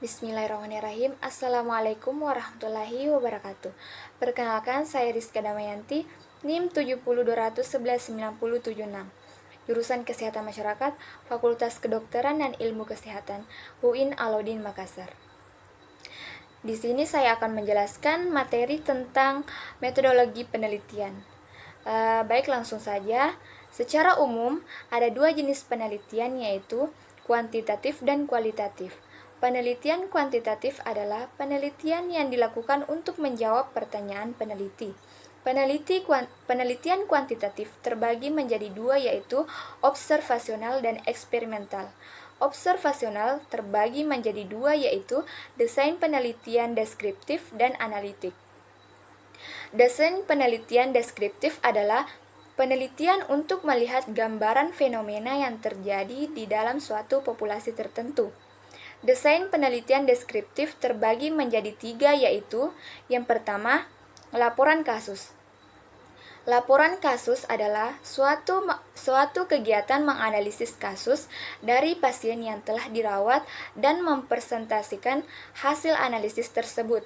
Bismillahirrahmanirrahim. Assalamualaikum warahmatullahi wabarakatuh. Perkenalkan, saya Rizka Damayanti, NIM 702119076, jurusan Kesehatan Masyarakat, Fakultas Kedokteran dan Ilmu Kesehatan, UIN Alauddin Makassar. Di sini saya akan menjelaskan materi tentang metodologi penelitian. Baik, langsung saja. Secara umum, ada dua jenis penelitian, yaitu kuantitatif dan kualitatif. Penelitian kuantitatif adalah penelitian yang dilakukan untuk menjawab pertanyaan peneliti. Penelitian kuantitatif terbagi menjadi dua, yaitu observasional dan eksperimental. Observasional terbagi menjadi dua, yaitu desain penelitian deskriptif dan analitik. Desain penelitian deskriptif adalah penelitian untuk melihat gambaran fenomena yang terjadi di dalam suatu populasi tertentu. Desain penelitian deskriptif terbagi menjadi tiga, yaitu yang pertama, laporan kasus. Laporan kasus adalah suatu kegiatan menganalisis kasus dari pasien yang telah dirawat dan mempresentasikan hasil analisis tersebut.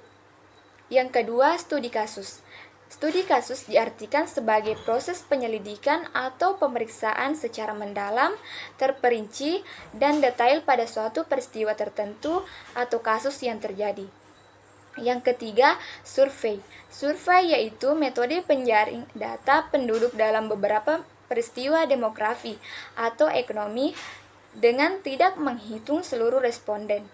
Yang kedua, studi kasus. Studi kasus diartikan sebagai proses penyelidikan atau pemeriksaan secara mendalam, terperinci, dan detail pada suatu peristiwa tertentu atau kasus yang terjadi. Yang ketiga, survei. Survei yaitu metode penjaring data penduduk dalam beberapa peristiwa demografi atau ekonomi dengan tidak menghitung seluruh responden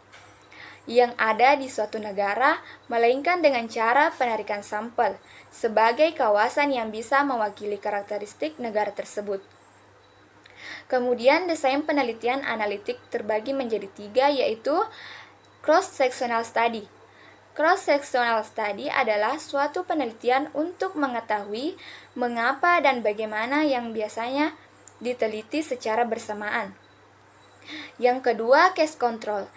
yang ada di suatu negara, melainkan dengan cara penarikan sampel sebagai kawasan yang bisa mewakili karakteristik negara tersebut. Kemudian, desain penelitian analitik terbagi menjadi tiga, yaitu cross-sectional study. Cross-sectional study adalah suatu penelitian untuk mengetahui mengapa dan bagaimana yang biasanya diteliti secara bersamaan. Yang kedua, case control.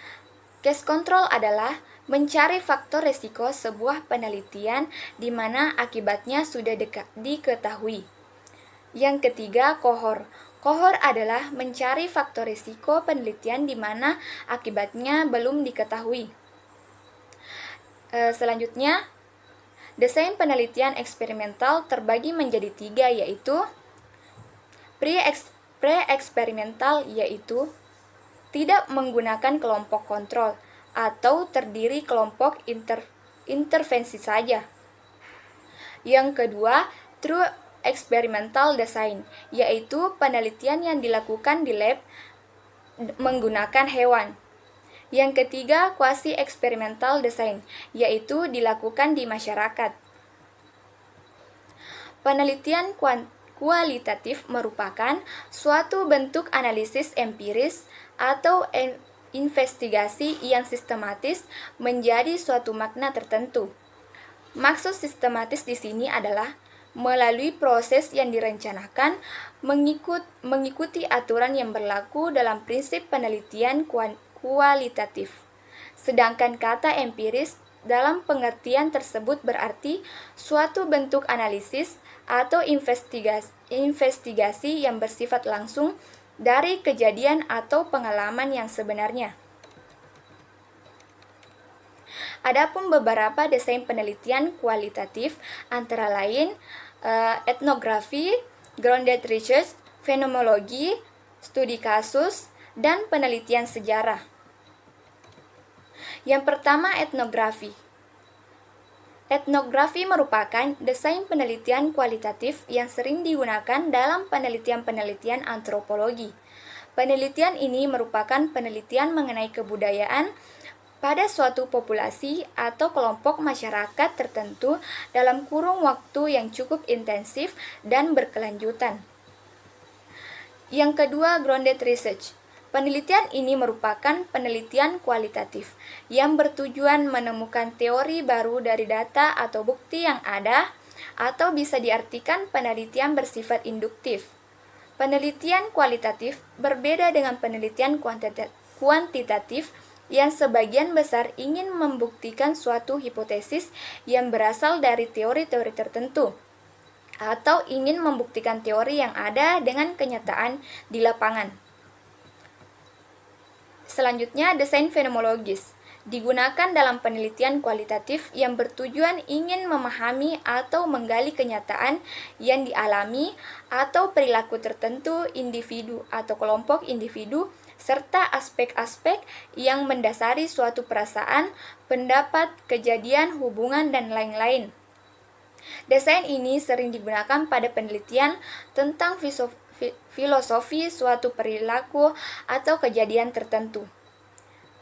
Case control adalah mencari faktor risiko sebuah penelitian di mana akibatnya sudah diketahui. Yang ketiga, cohort. Cohort adalah mencari faktor risiko penelitian di mana akibatnya belum diketahui. Selanjutnya, desain penelitian eksperimental terbagi menjadi tiga, yaitu pre-eksperimental, yaitu tidak menggunakan kelompok kontrol atau terdiri kelompok intervensi saja. Yang kedua, true experimental design, yaitu penelitian yang dilakukan di lab menggunakan hewan. Yang ketiga, quasi experimental design, yaitu dilakukan di masyarakat. Penelitian kualitatif merupakan suatu bentuk analisis empiris atau investigasi yang sistematis menjadi suatu makna tertentu. Maksud sistematis di sini adalah melalui proses yang direncanakan mengikuti aturan yang berlaku dalam prinsip penelitian kualitatif. Sedangkan kata empiris dalam pengertian tersebut berarti suatu bentuk analisis atau investigasi yang bersifat langsung dari kejadian atau pengalaman yang sebenarnya. Adapun beberapa desain penelitian kualitatif antara lain etnografi, grounded research, fenomenologi, studi kasus, dan penelitian sejarah. Yang pertama, etnografi. Etnografi merupakan desain penelitian kualitatif yang sering digunakan dalam penelitian-penelitian antropologi. Penelitian ini merupakan penelitian mengenai kebudayaan pada suatu populasi atau kelompok masyarakat tertentu dalam kurun waktu yang cukup intensif dan berkelanjutan. Yang kedua, grounded research. Penelitian ini merupakan penelitian kualitatif yang bertujuan menemukan teori baru dari data atau bukti yang ada, atau bisa diartikan penelitian bersifat induktif. Penelitian kualitatif berbeda dengan penelitian kuantitatif yang sebagian besar ingin membuktikan suatu hipotesis yang berasal dari teori-teori tertentu, atau ingin membuktikan teori yang ada dengan kenyataan di lapangan. Selanjutnya, desain fenomenologis. Digunakan dalam penelitian kualitatif yang bertujuan ingin memahami atau menggali kenyataan yang dialami atau perilaku tertentu individu atau kelompok individu, serta aspek-aspek yang mendasari suatu perasaan, pendapat, kejadian, hubungan, dan lain-lain. Desain ini sering digunakan pada penelitian tentang filosofi suatu perilaku atau kejadian tertentu.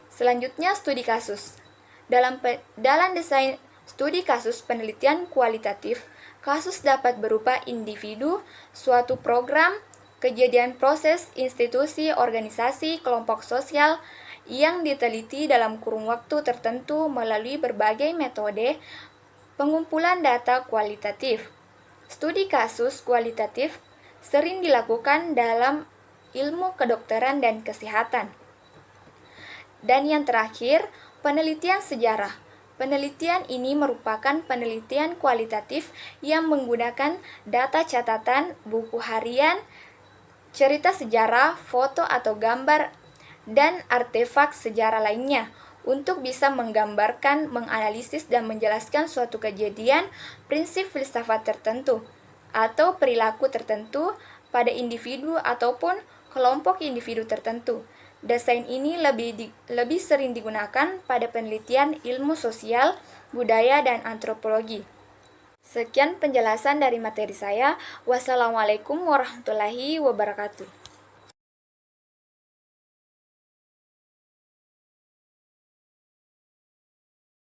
Selanjutnya, studi kasus. Dalam desain studi kasus penelitian kualitatif, kasus dapat berupa individu, suatu program, kejadian, proses, institusi, organisasi, kelompok sosial yang diteliti dalam kurun waktu tertentu melalui berbagai metode pengumpulan data kualitatif. Studi kasus kualitatif sering dilakukan dalam ilmu kedokteran dan kesehatan. Dan yang terakhir, penelitian sejarah. Penelitian ini merupakan penelitian kualitatif yang menggunakan data catatan, buku harian, cerita sejarah, foto atau gambar, dan artefak sejarah lainnya untuk bisa menggambarkan, menganalisis, dan menjelaskan suatu kejadian, prinsip filsafat tertentu, atau perilaku tertentu pada individu ataupun kelompok individu tertentu. Desain ini lebih sering digunakan pada penelitian ilmu sosial, budaya, dan antropologi. Sekian penjelasan dari materi saya. Wassalamualaikum warahmatullahi wabarakatuh.